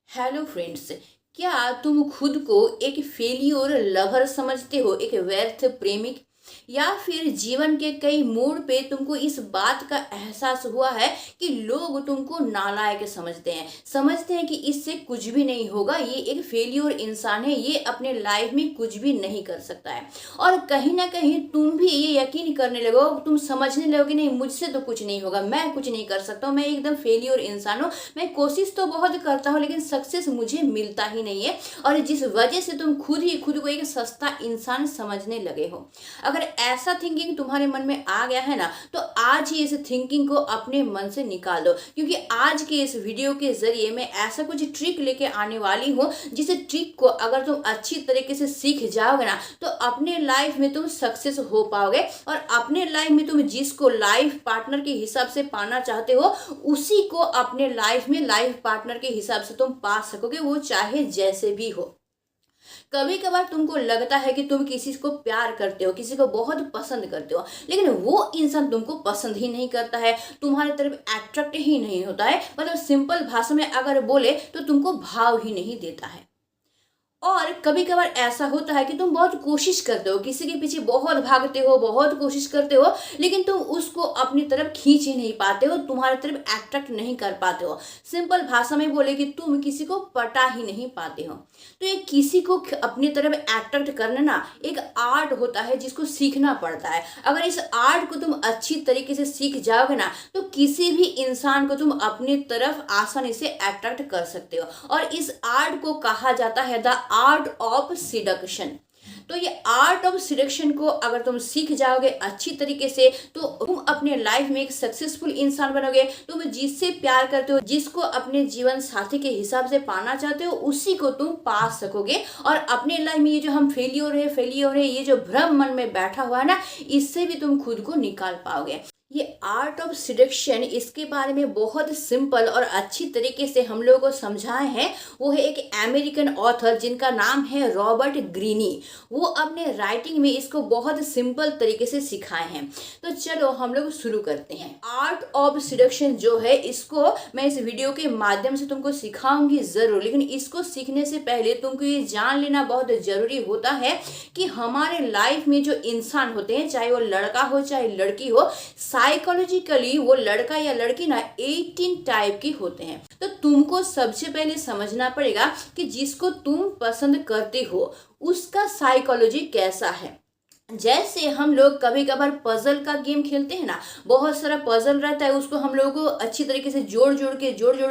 Hello friends. क्या तुम खुद को एक फेलियर लवर समझते हो, एक व्यर्थ प्रेमिक, या फिर जीवन के कई मोड़ पे तुमको इस बात का एहसास हुआ है कि लोग तुमको नालायक समझते हैं कि इससे कुछ भी नहीं होगा, ये एक फेलियर इंसान है, ये अपने लाइफ में कुछ भी नहीं कर सकता है। और कहीं ना कहीं तुम भी ये यकीन करने लगो, तुम समझने लगोगे नहीं, मुझसे तो कुछ नहीं होगा, मैं कुछ नहीं कर सकता हूँ, मैं एकदम फेलियर इंसान हूँ, मैं कोशिश तो बहुत करता हूँ लेकिन सक्सेस मुझे मिलता ही नहीं है। और जिस वजह से तुम खुद ही खुद को एक सस्ता इंसान समझने लगे हो। अगर ऐसा थिंकिंग तुम्हारे मन में आ गया है ना, तो आज ही इस थिंकिंग को अपने मन से निकाल दो, क्योंकि आज के इस वीडियो के जरिए मैं ऐसा कुछ ट्रिक लेके आने वाली हूँ, जिस ट्रिक को अगर तुम अच्छी तरीके से सीख जाओगे ना, तो अपने लाइफ में तुम सक्सेस हो पाओगे। और अपने लाइफ में तुम जिसको लाइफ पार्टनर के हिसाब से पाना चाहते हो, उसी को अपने लाइफ में लाइफ पार्टनर के हिसाब से तुम पा सकोगे, वो चाहे जैसे भी हो। कभी कभार तुमको लगता है कि तुम किसी को प्यार करते हो, किसी को बहुत पसंद करते हो, लेकिन वो इंसान तुमको पसंद ही नहीं करता है, तुम्हारी तरफ अट्रैक्ट ही नहीं होता है, मतलब सिंपल भाषा में अगर बोले तो तुमको भाव ही नहीं देता है। और कभी कभार ऐसा होता है कि तुम बहुत कोशिश करते हो, किसी के पीछे बहुत भागते हो, बहुत कोशिश करते हो, लेकिन तुम उसको अपनी तरफ खींच ही नहीं पाते हो, तुम्हारी तरफ अट्रैक्ट नहीं कर पाते हो। सिंपल भाषा में बोले कि तुम किसी को पटा ही नहीं पाते हो। तो ये किसी को अपनी तरफ अट्रैक्ट करना ना एक आर्ट होता है, जिसको सीखना पड़ता है। अगर इस आर्ट को तुम अच्छी तरीके से सीख जाओगे ना, तो किसी भी इंसान को तुम अपनी तरफ आसानी से अट्रैक्ट कर सकते हो। और इस आर्ट को कहा जाता है द आर्ट ऑफ सिडक्शन। तो ये आर्ट ऑफ सिडक्शन को अगर तुम सीख जाओगे अच्छी तरीके से, तो तुम अपने लाइफ में एक सक्सेसफुल इंसान बनोगे। तुम जिससे प्यार करते हो, जिसको अपने जीवन साथी के हिसाब से पाना चाहते हो, उसी को तुम पा सकोगे। और अपने लाइफ में ये जो हम फेलियर है, ये जो भ्रम मन में बैठा हुआ है ना, इससे भी तुम खुद को निकाल पाओगे। ये आर्ट ऑफ सिडक्शन, इसके बारे में बहुत सिंपल और अच्छी तरीके से हम लोगों को समझाए हैं। वो है एक अमेरिकन ऑथर जिनका नाम है रॉबर्ट ग्रीनी। वो अपने राइटिंग में इसको बहुत सिंपल तरीके से सिखाए हैं। तो चलो हम लोग शुरू करते हैं। आर्ट ऑफ सिडक्शन जो है, इसको मैं इस वीडियो के माध्यम से तुमको सिखाऊंगी जरूर, लेकिन इसको सीखने से पहले तुमको ये जान लेना बहुत जरूरी होता है कि हमारे लाइफ में जो इंसान होते हैं, चाहे वो लड़का हो चाहे लड़की हो, साइकोलॉजिकली वो लड़का या लड़की ना 18 टाइप के होते हैं। तो तुमको सबसे पहले समझना पड़ेगा कि जिसको तुम पसंद करते हो उसका साइकोलॉजी कैसा है। जैसे हम लोग कभी कभार पजल का गेम खेलते हैं ना, बहुत सारा पजल रहता है, उसको हम लोगों को अच्छी तरीके से जोड़ जोड़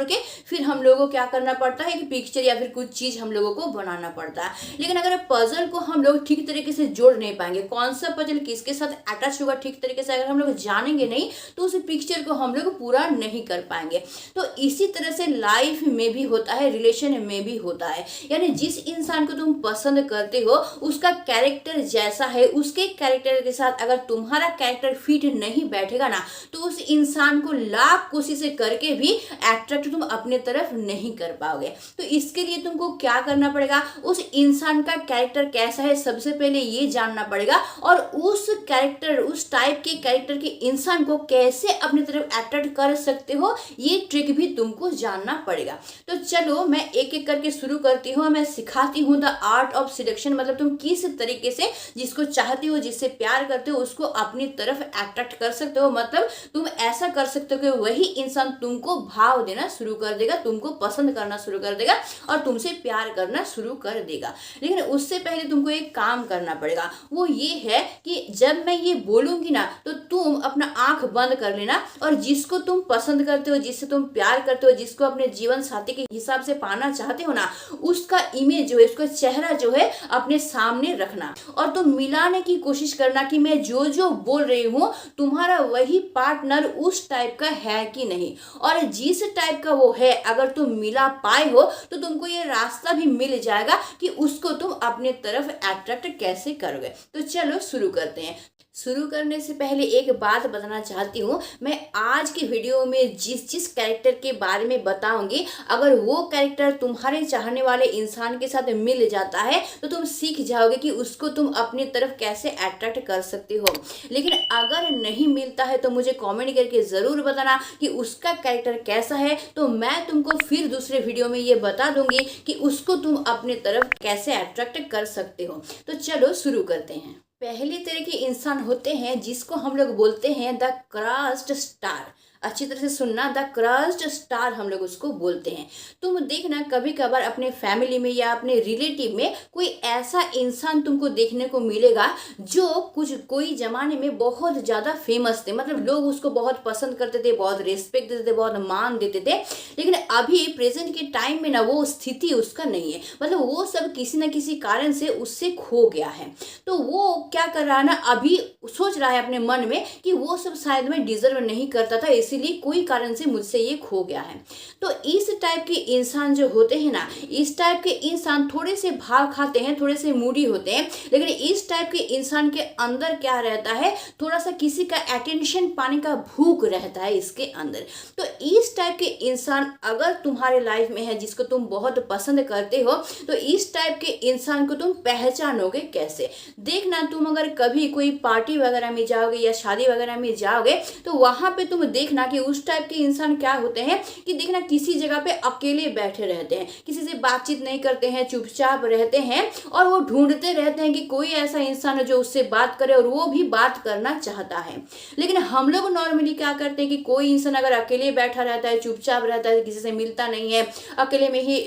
के फिर हम लोगों को क्या करना पड़ता है कि पिक्चर या फिर कुछ चीज हम लोगों को बनाना पड़ता है। लेकिन अगर पजल को हम लोग ठीक तरीके से जोड़ नहीं पाएंगे, कौन सा पजल किसके साथ अटैच होगा ठीक तरीके से अगर हम लोग जानेंगे नहीं, तो उस पिक्चर को हम लोग पूरा नहीं कर पाएंगे। तो इसी तरह से लाइफ में भी होता है, रिलेशन में भी होता है। यानी जिस इंसान को तुम पसंद करते हो, उसका कैरेक्टर जैसा है, उसके कैरेक्टर के साथ अगर तुम्हारा कैरेक्टर फिट नहीं बैठेगा ना, तो उस इंसान को लाख कोशिशें करके भी अट्रैक्ट तुम अपने तरफ नहीं कर पाओगे। तो इसके लिए तुमको क्या करना पड़ेगा, उस इंसान का कैरेक्टर कैसा है सबसे पहले ये जानना पड़ेगा, और उस कैरेक्टर, उस टाइप के कैरेक्टर के इंसान को कैसे अपनी तरफ अट्रैक्ट कर सकते हो, ये ट्रिक भी तुमको जानना पड़ेगा। तो चलो मैं एक एक करके शुरू करती हूँ, मैं सिखाती हूँ द आर्ट ऑफ सिडक्शन। मतलब तुम किस तरीके से जिसको चाहते हो, जिससे प्यार करते हो, उसको अपनी तरफ अट्रैक्ट कर सकते हो। मतलब तुम ऐसा कर सकते हो कि वही इंसान तुमको भाव देना शुरू कर देगा, तुमको पसंद करना शुरू कर देगा और तुमसे प्यार करना शुरू कर देगा। लेकिन उससे पहले तुमको एक काम करना पड़ेगा, वो ये है कि जब मैं ये बोलूंगी ना, तो तुम अपना आंख बंद कर लेना, और जिसको तुम पसंद करते हो, जिससे तुम प्यार करते हो, जिसको अपने जीवन साथी के हिसाब से पाना चाहते हो ना, उसका इमेज जो है, उसका चेहरा जो है अपने सामने रखना। और तुम मिलाने की कोशिश करना कि मैं जो जो बोल रही हूँ, तुम्हारा वही पार्टनर उस टाइप का है कि नहीं। और जिस टाइप का वो है, अगर तुम मिला पाए हो, तो तुमको ये रास्ता भी मिल जाएगा कि उसको तुम अपने तरफ अट्रैक्ट कैसे करोगे। तो चलो शुरू करते हैं। शुरू करने से पहले एक बात बताना चाहती हूँ, मैं आज के वीडियो में जिस जिस कैरेक्टर के बारे में बताऊंगी, अगर वो कैरेक्टर तुम्हारे चाहने वाले इंसान के साथ मिल जाता है, तो तुम सीख जाओगे कि उसको तुम अपनी तरफ कैसे अट्रैक्ट कर सकते हो। लेकिन अगर नहीं मिलता है तो मुझे कमेंट करके ज़रूर बताना कि उसका कैरेक्टर कैसा है, तो मैं तुमको फिर दूसरे वीडियो में ये बता दूंगी कि उसको तुम अपने तरफ कैसे अट्रैक्ट कर सकते हो। तो चलो शुरू करते हैं। पहले तरह के इंसान होते हैं जिसको हम लोग बोलते हैं द क्रस्ट स्टार। अच्छी तरह से सुनना, द क्रस्ट स्टार हम लोग उसको बोलते हैं। तुम देखना कभी कभार अपने फैमिली में या अपने रिलेटिव में कोई ऐसा इंसान तुमको देखने को मिलेगा जो कोई जमाने में बहुत ज़्यादा फेमस थे, मतलब लोग उसको बहुत पसंद करते थे, बहुत रिस्पेक्ट देते थे, बहुत मान देते थे। लेकिन अभी प्रेजेंट के टाइम में ना वो स्थिति उसका नहीं है, मतलब वो सब किसी न किसी कारण से उससे खो गया है। तो वो क्या कर रहा है ना, अभी सोच रहा है अपने मन में कि वो सब शायद मैं डिजर्व नहीं करता था, इसीलिए कोई कारण से मुझसे ये खो गया है। तो इस टाइप के इंसान जो होते हैं ना, इस टाइप के इंसान थोड़े से भाव खाते हैं, थोड़े से मूडी होते हैं, लेकिन इस टाइप के इंसान के अंदर क्या रहता है, थोड़ा सा किसी का अटेंशन पाने का भूख रहता है इसके अंदर। तो इस टाइप के इंसान अगर तुम्हारे लाइफ में है जिसको तुम बहुत पसंद करते हो, तो इस टाइप के इंसान को तुम पहचानोगे कैसे। देखना, तुम अगर कभी कोई पार्टी वगैरह में जाओगे या शादी वगैरह में जाओगे तो वहां पे तुम देखना कि उस टाइप के इंसान क्या होते हैं कि देखना किसी जगह पे अकेले बैठे रहते हैं, किसी से बातचीत नहीं करते हैं, चुपचाप रहते हैं और वो ढूंढते रहते हैं कि कोई ऐसा इंसान है जो उससे बात करे, और वो भी बात करना चाहता है। लेकिन हम लोग नॉर्मली क्या करते हैं कि कोई इंसान अगर अकेले बैठा रहता है, चुपचाप रहता है, किसी से मिलता नहीं है, अकेले में ही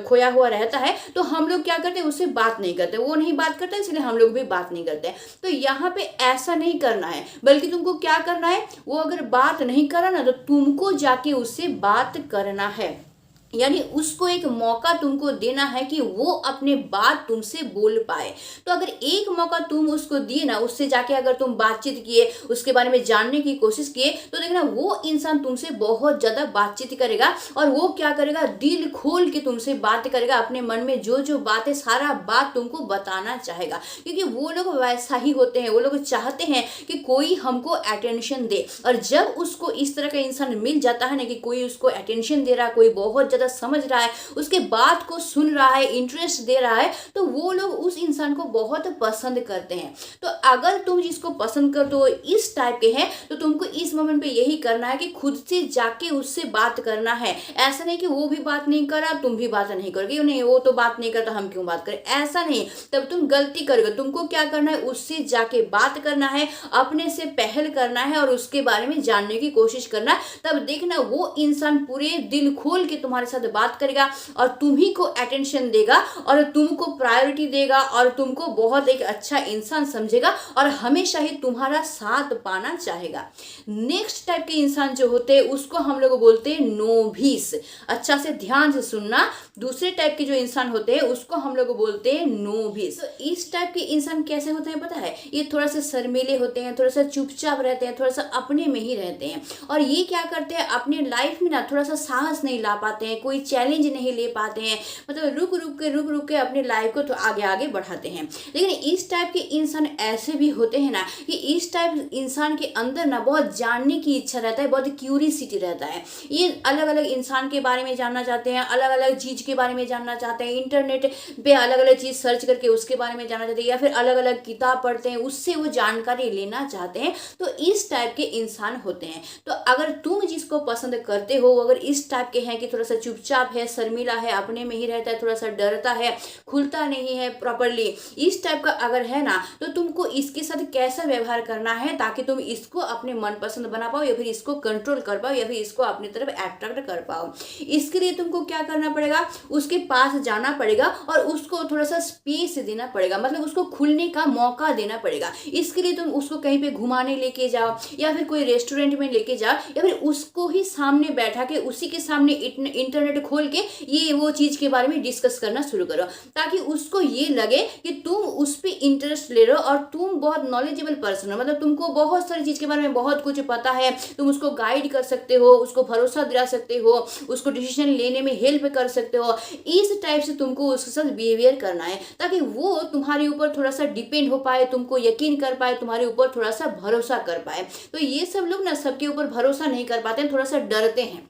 खोया हुआ रहता है, तो हम लोग क्या करते हैं, उससे बात नहीं करते, वो नहीं बात करता इसलिए हम लोग भी बात नहीं करते। तो यहाँ पे ऐसा नहीं करना है, बल्कि तुमको क्या करना है, वो अगर बात नहीं करा ना तो तुमको जाके उससे बात करना है, यानी उसको एक मौका तुमको देना है कि वो अपने बात तुमसे बोल पाए। तो अगर एक मौका तुम उसको दिए ना, उससे जाके अगर तुम बातचीत किए, उसके बारे में जानने की कोशिश किए, तो देखना वो इंसान तुमसे बहुत ज़्यादा बातचीत करेगा और वो क्या करेगा, दिल खोल के तुमसे बात करेगा, अपने मन में जो जो बात है सारा बात तुमको बताना चाहेगा। क्योंकि वो लोग वैसा ही होते हैं, वो लोग चाहते हैं कि कोई हमको अटेंशन दे। और जब उसको इस तरह का इंसान मिल जाता है ना कि कोई उसको अटेंशन दे रहा, कोई बहुत समझ रहा है, उसके बात को सुन रहा है, इंटरेस्ट दे रहा है, तो वो लोग उस इंसान को बहुत पसंद करते हैं। तो अगर तुम जिसको पसंद करते हो इस टाइप के हैं, तो तुमको इस मोमेंट पे यही करना है कि खुद से जाके उससे बात करना है। ऐसा नहीं कि वो भी बात नहीं कर रहा तुम भी बात नहीं करोगे, नहीं वो तो बात नहीं करता हम क्यों बात करें, ऐसा नहीं, तब तुम गलती करोगे। तुमको क्या करना है, उससे जाके बात करना है, अपने से पहल करना है और उसके बारे में जानने की कोशिश करना है। तब देखना वो इंसान पूरे दिल खोल के तुम्हारे साथ बात करेगा और तुम्ही को अटेंशन देगा और तुमको प्रायोरिटी देगा और तुमको बहुत एक अच्छा इंसान समझेगा और हमेशा ही तुम्हारा साथ पाना चाहेगा। नेक्स्ट टाइप के इंसान जो होते हैं उसको हम लोग बोलते हैं नोविस। अच्छा से ध्यान से सुनना, दूसरे टाइप के जो इंसान होते हैं उसको हम लोग बोलते हैं नोविस। तो इस टाइप के इंसान कैसे होते हैं पता है, ये थोड़ा सा शर्मीले होते हैं, थोड़ा सा चुपचाप रहते हैं, थोड़ा सा अपने में ही रहते हैं और ये क्या करते हैं, अपने लाइफ में ना थोड़ा सा साहस नहीं ला पाते हैं, कोई चैलेंज नहीं ले पाते हैं, मतलब रुक रुक के अपने लाइफ को तो आगे आगे बढ़ाते हैं। लेकिन इस टाइप के इंसान ऐसे भी होते हैं ना कि इस टाइप इंसान के अंदर ना बहुत जानने की इच्छा रहता है, बहुत क्यूरियोसिटी रहता है। ये अलग अलग इंसान के बारे में जानना चाहते हैं, अलग अलग चीज़ के बारे में जानना चाहते हैं, इंटरनेट पे अलग अलग चीज़ सर्च करके उसके बारे में जानना चाहते हैं, या फिर अलग अलग किताब पढ़ते हैं उससे वो जानकारी लेना चाहते हैं। तो इस टाइप के इंसान होते हैं। तो अगर तुम जिसको पसंद करते हो अगर इस टाइप के हैं कि थोड़ा सा चुपचाप है, शर्मिला है, अपने में ही रहता है, थोड़ा सा डरता है, खुलता नहीं है प्रॉपरली, इस टाइप का अगर है ना, तो तुमको इसके साथ कैसा व्यवहार करना है ताकि तुम इसको अपने मनपसंद बना पाओ या फिर इसको कंट्रोल कर पाओ या फिर इसको अपनी तरफ अट्रैक्ट कर पाओ। इसके लिए तुमको क्या करना पड़ेगा, उसके पास जाना पड़ेगा और उसको थोड़ा सा स्पेस देना पड़ेगा, मतलब उसको खुलने का मौका देना पड़ेगा। इसके लिए तुम उसको कहीं पे घुमाने लेके जाओ या फिर कोई रेस्टोरेंट में लेके जाओ या फिर उसको ही सामने बैठा के उसी के सामने इंटरनेट खोल के ये वो चीज के बारे में डिस्कस करना शुरू करो ताकि उसको ये लगे कि तुम उस पर इंटरेस्ट ले रहे हो और तुम बहुत नॉलेजेबल पर्सन हो, मतलब तुमको बहुत सारी चीज के बारे में बहुत कुछ पता है, तुम उसको गाइड कर सकते हो, उसको भरोसा दिला सकते हो, उसको डिसीजन लेने में हेल्प कर सकते हो। इस टाइप से तुमको उसके साथ बिहेवियर करना है ताकि वो तुम्हारे ऊपर थोड़ा सा डिपेंड हो पाए, तुमको यकीन कर पाए, तुम्हारे ऊपर थोड़ा सा भरोसा कर पाए। तो ये सब लोग ना सबके ऊपर भरोसा नहीं कर पाते हैं, थोड़ा सा डरते हैं।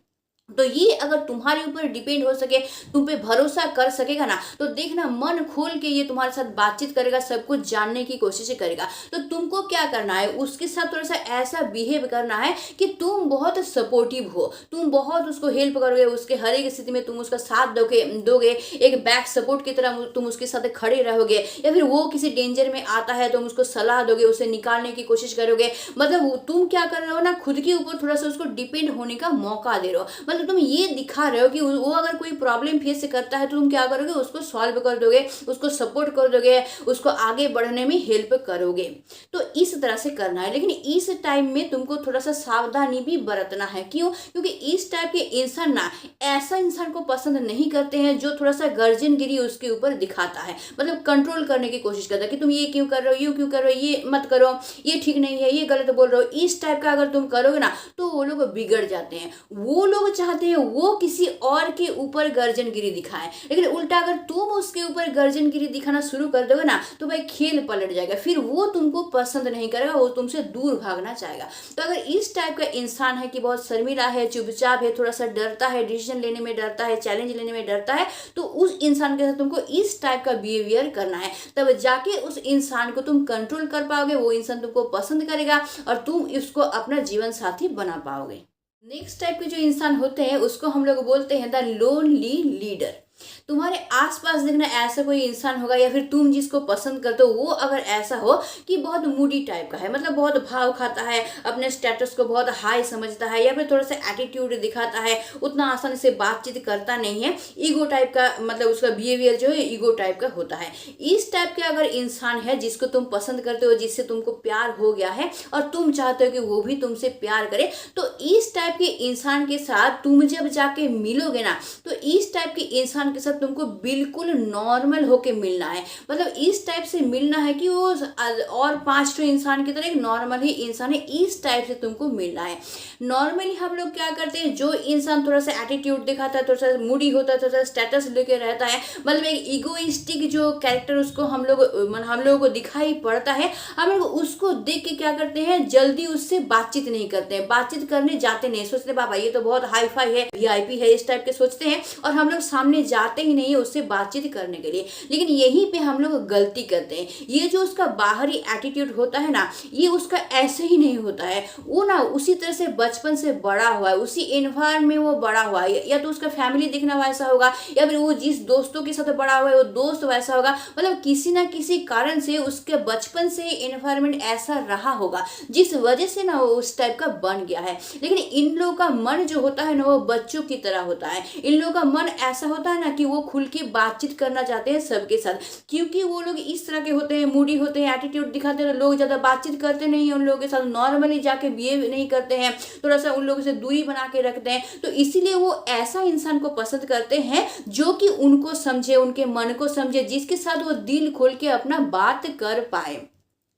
तो ये अगर तुम्हारे ऊपर डिपेंड हो सके, तुम पे भरोसा कर सकेगा ना, तो देखना मन खोल के ये तुम्हारे साथ बातचीत करेगा, सब कुछ जानने की कोशिश करेगा। तो तुमको क्या करना है, उसके साथ थोड़ा सा ऐसा बिहेव करना है कि तुम बहुत सपोर्टिव हो, तुम बहुत उसको हेल्प करोगे, उसके हर एक स्थिति में तुम उसका साथ दोगे, एक बैक सपोर्ट की तरह तुम उसके साथ खड़े रहोगे। या फिर वो किसी डेंजर में आता है, तुम उसको सलाह दोगे, उसे निकालने की कोशिश करोगे। मतलब तुम क्या कर रहे हो ना, खुद के ऊपर थोड़ा सा उसको डिपेंड होने का मौका दे रहे हो। मतलब तुम ये दिखा रहे हो कि वो अगर कोई प्रॉब्लम फेस करता है तो तुम क्या करोगे, उसको सॉल्व कर दोगे, उसको सपोर्ट कर दोगे, उसको आगे बढ़ने में हेल्प करोगे। तो इस तरह से करना है। लेकिन इस टाइम में तुमको थोड़ा सा सावधानी भी बरतना है। क्यों? क्योंकि इस टाइप के इंसान ना ऐसा इंसान को पसंद नहीं करते हैं जो थोड़ा सा गर्जनगिरी उसके ऊपर दिखाता है, मतलब कंट्रोल करने की कोशिश करता है कि तुम ये क्यों कर रहे हो, यूं क्यों कर रहे हो, ये मत करो, ये ठीक नहीं है, ये गलत बोल रहे हो। इस टाइप का अगर तुम करोगे ना तो वो लोग बिगड़ जाते हैं। वो लोग चाहते हैं वो किसी और के ऊपर गर्जनगिरी दिखाए, लेकिन उल्टा अगर तुम उसके ऊपर गर्जनगिरी दिखाना शुरू कर दोगे ना तो भाई खेल पलट जाएगा, फिर वो तुमको पसंद नहीं करेगा, वो तुमसे दूर भागना चाहेगा। तो अगर इस टाइप का इंसान है कि बहुत शर्मिला है, चुपचाप है, थोड़ा सा डरता है, डिसीजन लेने में डरता है, चैलेंज लेने में डरता है, तो उस इंसान के साथ तुमको इस टाइप का बिहेवियर करना है। तब जाके उस इंसान को तुम कंट्रोल कर पाओगे, वो इंसान तुमको पसंद करेगा और तुम इसको अपना जीवन साथी बना पाओगे। नेक्स्ट टाइप के जो इंसान होते हैं उसको हम लोग बोलते हैं द लोनली लीडर। तुम्हारे आसपास देखना ऐसा कोई इंसान होगा, या फिर तुम जिसको पसंद करते हो वो अगर ऐसा हो कि बहुत मूडी टाइप का है, मतलब बहुत भाव खाता है, अपने स्टेटस को बहुत हाई समझता है, या फिर थोड़ा सा एटीट्यूड दिखाता है, उतना आसानी से बातचीत करता नहीं है, ईगो टाइप का, मतलब उसका बिहेवियर जो है ईगो टाइप का होता है। इस टाइप के अगर इंसान है जिसको तुम पसंद करते हो, जिससे तुमको प्यार हो गया है और तुम चाहते हो कि वो भी तुमसे प्यार करे, तो इस टाइप के इंसान के साथ तुम जब जाके मिलोगे ना, तो इस टाइप के इंसान के साथ तुमको बिल्कुल नॉर्मल होके मिलना है। मतलब इस टाइप से मिलना है कि वो और 5 इंसान की तरह एक नॉर्मल ही इंसान है, इस टाइप से तुमको मिलना है। नॉर्मली हम लोग क्या करते हैं, जो इंसान थोड़ा सा एटीट्यूड दिखाता है, थोड़ा सा मूडी होता है, थोड़ा सा स्टेटस लेके रहता है, मतलब एक इगोइस्टिक जो कैरेक्टर उसको हम लोगों को दिखाई पड़ता है, हम लोग उसको देख के क्या करते हैं, जल्दी उससे बातचीत नहीं करते हैं, बातचीत करने जाते नहीं, सोचते बाबा ये तो बहुत हाई फाई है, वीआईपी है, इस टाइप के सोचते हैं, और हम लोग सामने जाते ही नहीं है उससे बातचीत करने के लिए। लेकिन यहीं पे हम लोग गलती करते हैं। ये जो उसका बाहरी एटीट्यूड होता है ना, ये उसका ऐसे ही नहीं होता है, वो ना उसी तरह से बचपन से बड़ा हुआ है, उसी एनवायरमेंट में वो बड़ा हुआ है, या तो उसका फैमिली देखना वैसा होगा, या फिर वो जिस दोस्तों के साथ बड़ा हुआ है वो दोस्त वैसा होगा, मतलब किसी ना किसी कारण से उसके बचपन से एनवायरमेंट ऐसा रहा होगा जिस वजह से ना वो उस टाइप का बन गया है। लेकिन इन लोगों का मन जो होता है ना वो बच्चों की तरह होता है। इन लोगों का मन ऐसा होता है ना कि वो खुल के बातचीत करना चाहते हैं सबके साथ, क्योंकि वो लोग इस तरह के होते हैं, मूडी होते हैं, एटीट्यूड दिखाते हैं, लोग ज्यादा बातचीत करते नहीं है उन लोगों के साथ, नॉर्मली जाके बिहेव नहीं करते हैं, थोड़ा सा उन लोगों से दूरी बना के रखते हैं। तो इसीलिए वो ऐसा इंसान को पसंद करते हैं जो कि उनको समझे, उनके मन को समझे, जिसके साथ वो दिल खोल के अपना बात कर पाए।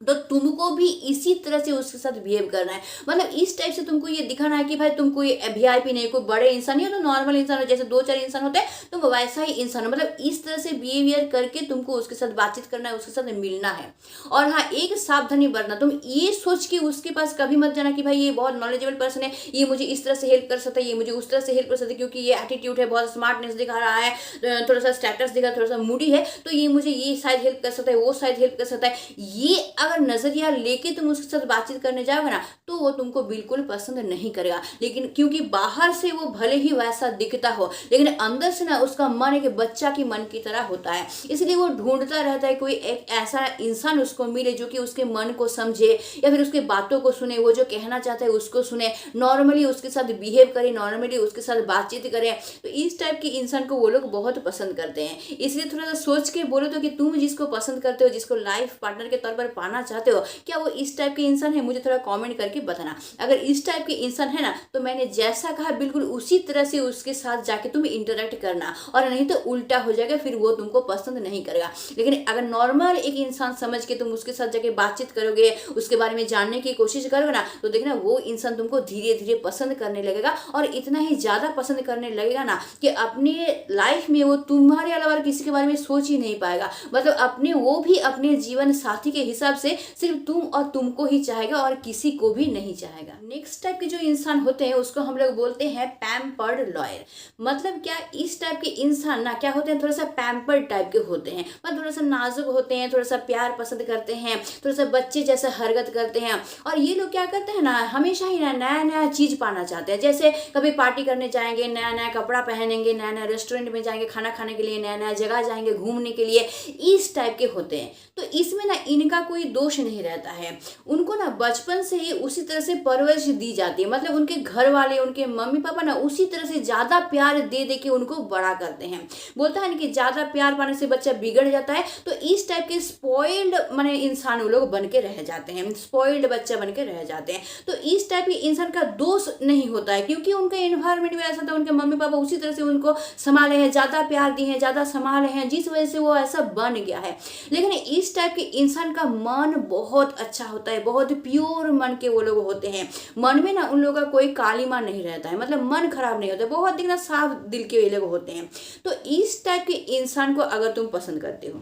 तो तुमको भी इसी तरह से उसके साथ बिहेव करना है। मतलब इस टाइप से तुमको ये दिखाना है कि भाई तुम कोई वीआईपी नहीं, कोई बड़े इंसान नहीं हो, तो नॉर्मल इंसान हो, जैसे 2-4 इंसान होते हैं तुम वैसा ही इंसान हो। मतलब इस तरह से बिहेवियर करके तुमको उसके साथ बातचीत करना है, उसके साथ मिलना है। और हाँ, एक सावधानी बरतना, तुम ये सोच के उसके पास कभी मत जाना कि भाई ये बहुत नॉलेजेबल पर्सन है, ये मुझे इस तरह से हेल्प कर सकता है, ये मुझे उस तरह से हेल्प कर सकता है, क्योंकि ये एटीट्यूड है, बहुत स्मार्टनेस दिखा रहा है, थोड़ा सा स्टेटस दिखा, थोड़ा सा मूडी है, तो ये मुझे ये शायद हेल्प कर सकता है, वो शायद हेल्प कर सकता है। ये अगर नजरिया लेके तुम उसके साथ बातचीत करने जाओगे ना तो वो तुमको बिल्कुल पसंद नहीं करेगा। लेकिन क्योंकि बाहर से वो भले ही वैसा दिखता हो, लेकिन अंदर से ना उसका मन एक बच्चा की मन की तरह होता है, इसलिए वो ढूंढता रहता है कोई एक ऐसा इंसान उसको मिले जो कि उसके मन को समझे, या फिर उसके बातों को सुने, वो जो कहना चाहता है उसको सुने, नॉर्मली उसके साथ बिहेव करे, नॉर्मली उसके साथ बातचीत करे। तो इस टाइप के इंसान को वो लोग बहुत पसंद करते हैं। इसलिए थोड़ा सा सोच के बोलो तो कि तुम जिसको पसंद करते हो, जिसको लाइफ पार्टनर के तौर पर पाना चाहते हो, क्या वो इस टाइप के इंसान है? मुझे थोड़ा कमेंट करके बताना। अगर इस टाइप के इंसान है ना तो मैंने जैसा कहा बिल्कुल उसी तरह से उसके साथ जाके तुम इंटरेक्ट करना, और नहीं तो उल्टा हो जाएगा, फिर वो तुमको पसंद नहीं करेगा। लेकिन अगर नॉर्मल एक इंसान समझ के तुम उसके साथ जाके बातचीत करोगे, उसके बारे में जानने की कोशिश करोगे ना, तो देखना वो इंसान तुमको धीरे धीरे पसंद करने लगेगा, और इतना ही ज्यादा पसंद करने लगेगा ना कि अपने लाइफ में वो तुम्हारे अलावा किसी के बारे में सोच ही नहीं पाएगा। मतलब वो भी अपने जीवन साथी के हिसाब से से सिर्फ तुम और तुमको ही चाहेगा और किसी को भी नहीं चाहेगा। नेक्स्ट टाइप के जो इंसान होते हैं उसको हम लोग बोलते हैं पैम्पर्ड लॉयल। मतलब क्या, इस टाइप के इंसान ना क्या होते हैं, थोड़ा सा पैम्पर्ड टाइप के होते हैं, मतलब थोड़ा सा नाजुक होते हैं, थोड़ा सा प्यार पसंद करते हैं, थोड़ा सा बच्चे जैसा हरकत करते हैं। और ये लोग क्या करते हैं ना, हमेशा ही ना नया नया चीज पाना चाहते हैं। जैसे कभी पार्टी करने जाएंगे, नया नया कपड़ा पहनेंगे, नया नया रेस्टोरेंट में जाएंगे खाना खाने के लिए, नया नया जगह जाएंगे घूमने के लिए, इस टाइप के होते हैं। तो इसमें ना इनका कोई दोष नहीं रहता है। उनको ना बचपन से ही उसी तरह से परवरिश दी जाती है, मतलब उनके घर वाले, उनके मम्मी पापा ना उसी तरह से ज्यादा प्यार दे दे के उनको बड़ा करते हैं। बोलता है ना कि ज्यादा प्यार पाने से बच्चा बिगड़ जाता है। तो इस टाइप के स्पॉइल्ड माने इंसान वो लोग बन के रह जाते हैं, स्पॉइल्ड बच्चा बन के रह जाते हैं। तो इस टाइप के इंसान का दोष नहीं होता है, क्योंकि उनका एनवायरमेंट में ऐसा था, उनके मम्मी पापा उसी तरह से उनको संभाले हैं, ज्यादा प्यार दिए हैं, ज्यादा संभाले हैं, जिस वजह से वो ऐसा बन गया है। लेकिन इस टाइप के इंसान का मन बहुत अच्छा होता है, बहुत प्योर मन के वो लोग होते हैं। मन में ना उन लोगों का कोई कालीमा नहीं रहता है, मतलब मन खराब नहीं होता, बहुत दिखना साफ दिल के ये लोग होते हैं। तो इस टाइप के इंसान को अगर तुम पसंद करते हो,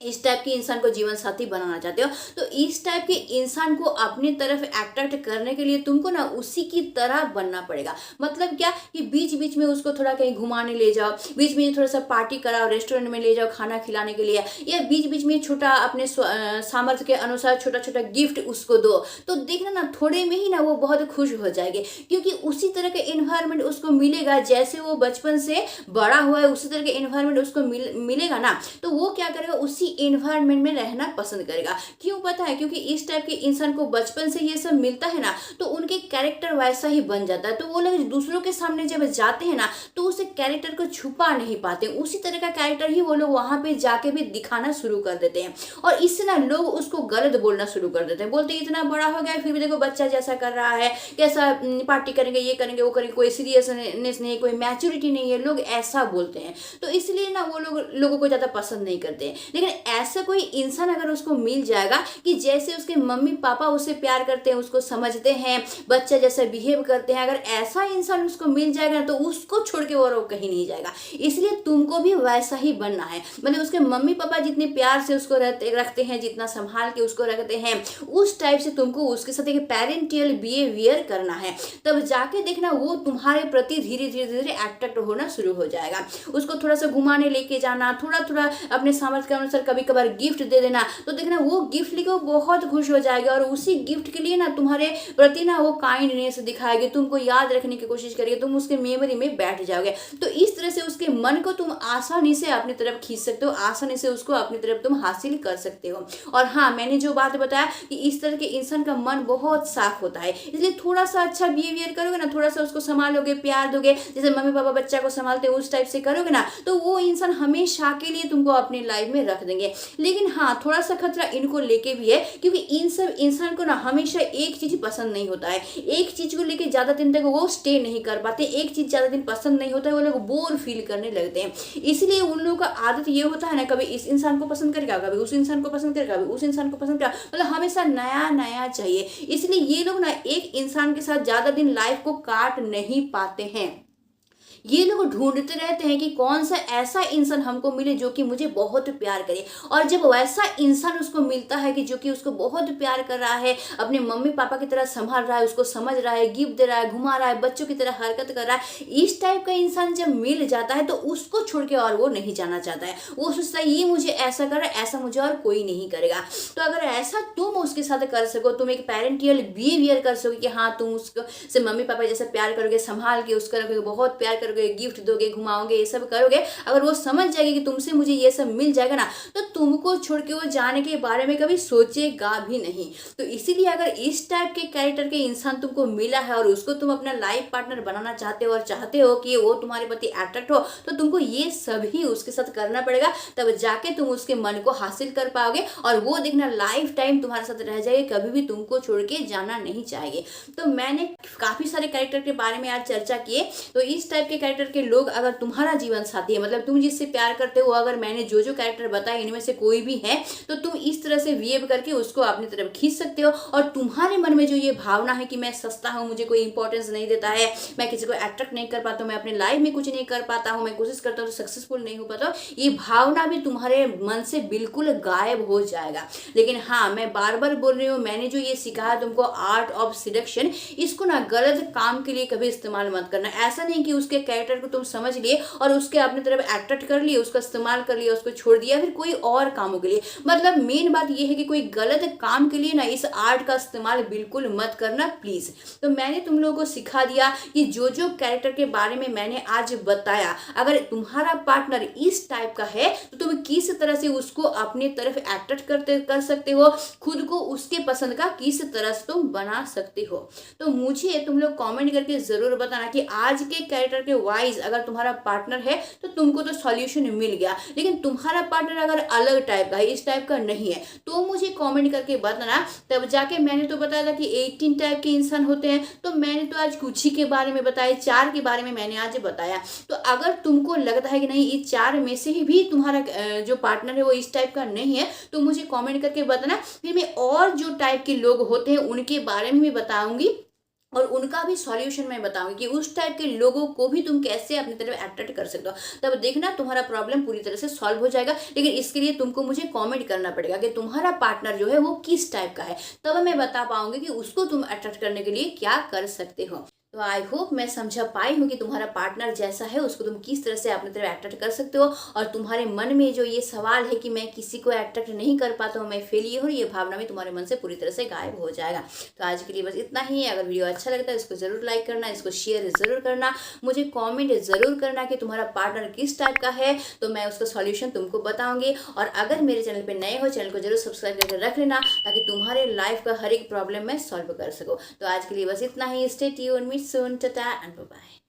इस टाइप के इंसान को जीवन साथी बनाना चाहते हो, तो इस टाइप के इंसान को अपनी तरफ अट्रैक्ट करने के लिए तुमको ना उसी की तरह बनना पड़ेगा। मतलब क्या कि बीच बीच में उसको थोड़ा कहीं घुमाने ले जाओ, बीच में थोड़ा सा पार्टी कराओ, रेस्टोरेंट में ले जाओ खाना खिलाने के लिए, या बीच बीच में छोटा अपने सामर्थ्य के अनुसार छोटा छोटा गिफ्ट उसको दो। तो देखना ना थोड़े में ही ना वो बहुत खुश हो जाएगी, क्योंकि उसी तरह का एनवायरनमेंट उसको मिलेगा जैसे वो बचपन से बड़ा हुआ है, उसी तरह का एनवायरनमेंट उसको मिलेगा ना, तो वो क्या करेगा, उसी एनवायरनमेंट में रहना पसंद करेगा। क्यों पता है, क्योंकि इस टाइप के इंसान को बचपन से ये सब मिलता है ना, तो उनके कैरेक्टर वैसा ही बन जाता है। तो वो लोग दूसरों के सामने जब जाते हैं ना, तो उस कैरेक्टर को छुपा नहीं पाते, उसी तरह का कैरेक्टर ही वो लोग वहां पे जाके भी दिखाना शुरू कर देते हैं। और इससे ना लोग उसको गलत बोलना शुरू कर देते हैं, बोलते हैं इतना बड़ा हो गया फिर भी देखो बच्चा जैसा कर रहा है, कैसा पार्टी करेंगे, ये करेंगे वो करेंगे, कोई सीरियसनेस नहीं, कोई मैच्योरिटी नहीं है, लोग ऐसा बोलते हैं। तो इसलिए ना वो लोगों को ज्यादा पसंद नहीं करते हैं। लेकिन ऐसा कोई इंसान अगर उसको मिल जाएगा कि जैसे उसके मम्मी पापा उससे प्यार करते हैं, उसको समझते हैं, बच्चा जैसा बिहेव करते हैं, अगर ऐसा इंसान उसको मिल जाएगा तो उसको छोड़ के वो कहीं नहीं जाएगा। इसलिए तुमको भी वैसा ही बनना है, मतलब उसके मम्मी पापा जितने प्यार से उसको रखते हैं, जितना संभाल के उसको रखते हैं, उस टाइप से तुमको उसके साथ एक पेरेंटियल बिहेवियर करना है। तब जाके देखना वो तुम्हारे प्रति धीरे धीरे धीरे अट्रैक्ट होना शुरू हो जाएगा। उसको थोड़ा सा घुमाने लेके जाना, थोड़ा थोड़ा अपने सामर्थ्य के अनुसार कभी कभार गिफ्ट दे देना, तो देखना वो गिफ्ट लेके वो बहुत खुश हो जाएगा, और उसी गिफ्ट के लिए ना तुम्हारे प्रति ना वो काइंडनेस दिखाएगी, तुमको याद रखने की कोशिश करेगी, तुम उसके मेमोरी में बैठ जाओगे। तो इस तरह से उसके मन को तुम आसानी से अपनी तरफ खींच सकते हो, आसानी से उसको अपनी तरफ तुम हासिल कर सकते हो। और हाँ, मैंने जो बात बताया कि इस तरह के इंसान का मन बहुत साफ होता है, इसलिए थोड़ा सा अच्छा बिहेवियर करोगे ना, थोड़ा सा उसको संभालोगे, प्यार दोगे, जैसे मम्मी पापा बच्चा को संभालते हैं उस टाइप से करोगे ना, तो वो इंसान हमेशा के लिए तुमको अपनी लाइफ में रख देंगे। लेकिन हाँ, थोड़ा सा खतरा इनको लेके भी है, क्योंकि इन सब इंसान को ना हमेशा एक चीज पसंद नहीं होता है, एक चीज को लेके ज्यादा दिन तक वो स्टे नहीं कर पाते, एक चीज ज्यादा दिन पसंद नहीं होता है, वो लोग बोर फील करने लगते हैं। इसलिए उन लोगों का आदत ये होता है ना, कभी इस इंसान को पसंद करेगा, कभी उस इंसान को पसंद करेगा, कभी उस इंसान को पसंद करेगा, मतलब हमेशा नया नया चाहिए। इसलिए ये लोग ना एक इंसान के साथ ज्यादा दिन लाइफ को काट नहीं पाते हैं। ये लोग ढूंढते रहते हैं कि कौन सा ऐसा इंसान हमको मिले जो कि मुझे बहुत प्यार करे। और जब वैसा इंसान उसको मिलता है कि जो कि उसको बहुत प्यार कर रहा है, अपने मम्मी पापा की तरह संभाल रहा है, उसको समझ रहा है, गिफ्ट दे रहा है, घुमा रहा है, बच्चों की तरह हरकत कर रहा है, इस टाइप का इंसान जब मिल जाता है तो उसको छोड़ के और वो नहीं जाना चाहता है। वो सोचता है ये मुझे ऐसा कर रहा है, ऐसा मुझे और कोई नहीं करेगा। तो अगर ऐसा तुम उसके साथ कर सको, तुम एक पेरेंटियल बिहेवियर कर सको कि हाँ तुम उसको से मम्मी पापा जैसे प्यार करोगे, संभाल के उसको रखोगे, बहुत प्यार करोगे, गिफ्ट दोगे, घुमाओगे, ये सब करोगे, अगर वो समझ जाएगी कि तुमसे मुझे ये सब मिल जाएगा ना, तो तुमको छोड़ के वो जाने के बारे में कभी सोचेगा भी नहीं। तो इसीलिए अगर इस टाइप के कैरेक्टर के इंसान तुमको मिला है और उसको तुम अपना लाइफ पार्टनर बनाना चाहते हो और चाहते हो कि वो तुम्हारे प्रति अट्रैक्ट हो, तो तुमको ये सभी उसके साथ करना पड़ेगा, तब जाके तुम उसके मन को हासिल कर पाओगे। और वो देखना लाइफ टाइम तुम्हारे साथ रह जाएगी, कभी भी तुमको छोड़ के जाना नहीं चाहेगी। तो मैंने काफी सारे कैरेक्टर के बारे में आज चर्चा किए। तो इस टाइप टाइप के कैरेक्टर के लोग अगर तुम्हारा जीवन साथी है, मतलब तुम जिससे प्यार करते हो, अगर मैंने जो कैरेक्टर बताए इनमें से कोई भी है, तो तुम इस तरह से बिहेव करके उसको अपनी तरफ खींच सकते हो। और तुम्हारे मन में जो ये भावना है कि मैं सस्ता हूँ, मुझे कोई इंपॉर्टेंस नहीं देता है, मैं किसी को अट्रैक्ट नहीं कर पाता हूँ, मैं अपने लाइफ में कुछ नहीं कर पाता हूँ, मैं कोशिश करता हूँ तो सक्सेसफुल नहीं हो पाता हूँ, ये भावना भी तुम्हारे मन से बिल्कुल गायब हो जाएगा। लेकिन हाँ, मैं बार बार बोल रही हूँ, मैंने जो ये सिखाया तुमको आर्ट ऑफ सिडक्शन, इसको ना गलत काम के लिए कभी इस्तेमाल मत करना। ऐसा नहीं कि उसके कैरेक्टर को तुम समझ लिए और उसके अपनी तरफ अट्रैक्ट कर लिए, उसका इस्तेमाल कर लिया, उसको छोड़ दिया फिर कोई और कामों के लिए। मतलब मेन बात यह है कि कोई गलत काम के लिए ना इस आर्ट का इस्तेमाल बिल्कुल मत करना प्लीज। तो मैंने तुम लोगों को सिखा दिया कि जो कैरेक्टर के बारे में मैंने आज बताया, अगर तुम्हारा पार्टनर इस टाइप का है तो तुम किस तरह से उसको अपनी तरफ अट्रैक्ट कर सकते हो, खुद को उसके पसंद का किस तरह से तुम बना सकते हो। तो मुझे तुम लोग कमेंट करके जरूर बताना कि आज के कैरेक्टर के वाइज अगर तुम्हारा पार्टनर है तो तुमको तो सॉल्यूशन मिल गया, लेकिन तुम्हारा पार्टनर अगर अलग टाइप का है, इस टाइप का नहीं है, तो मुझे कमेंट करके बताना। तब जाके मैंने तो बताया था कि 18 टाइप के इंसान होते हैं, तो मैंने तो आज कुछ ही के बारे में बताया, 4 के बारे में मैंने आज बताया। तो अगर तुमको लगता है कि नहीं इस 4 में से ही भी तुम्हारा जो पार्टनर है वो इस टाइप का नहीं है, तो मुझे कमेंट करके बताना, फिर मैं और जो टाइप के लोग होते हैं उनके बारे में भी बताऊंगी और उनका भी सॉल्यूशन मैं बताऊंगी कि उस टाइप के लोगों को भी तुम कैसे अपनी तरफ अट्रैक्ट कर सकते हो। तब देखना तुम्हारा प्रॉब्लम पूरी तरह से सॉल्व हो जाएगा। लेकिन इसके लिए तुमको मुझे कमेंट करना पड़ेगा कि तुम्हारा पार्टनर जो है वो किस टाइप का है, तब मैं बता पाऊंगी कि उसको तुम अट्रैक्ट करने के लिए क्या कर सकते हो। तो आई होप मैं समझा पाई हूँ कि तुम्हारा पार्टनर जैसा है उसको तुम किस तरह से अपनी तरफ अट्रैक्ट कर सकते हो। और तुम्हारे मन में जो ये सवाल है कि मैं किसी को अट्रैक्ट नहीं कर पाता हूँ, मैं फेलियर हूँ, ये भावना भी तुम्हारे मन से पूरी तरह से गायब हो जाएगा। तो आज के लिए बस इतना ही है। अगर वीडियो अच्छा लगता है इसको जरूर लाइक करना, इसको शेयर जरूर करना, मुझे कॉमेंट जरूर करना कि तुम्हारा पार्टनर किस टाइप का है, तो मैं उसका सॉल्यूशन तुमको बताऊंगी। और अगर मेरे चैनल पर नए हो, चैनल को जरूर सब्सक्राइब करके रख लेना ताकि तुम्हारे लाइफ का हर एक प्रॉब्लम मैं सॉल्व कर सकूँ। तो आज के लिए बस इतना ही। Stay tuned, meet soon, tata and bye bye.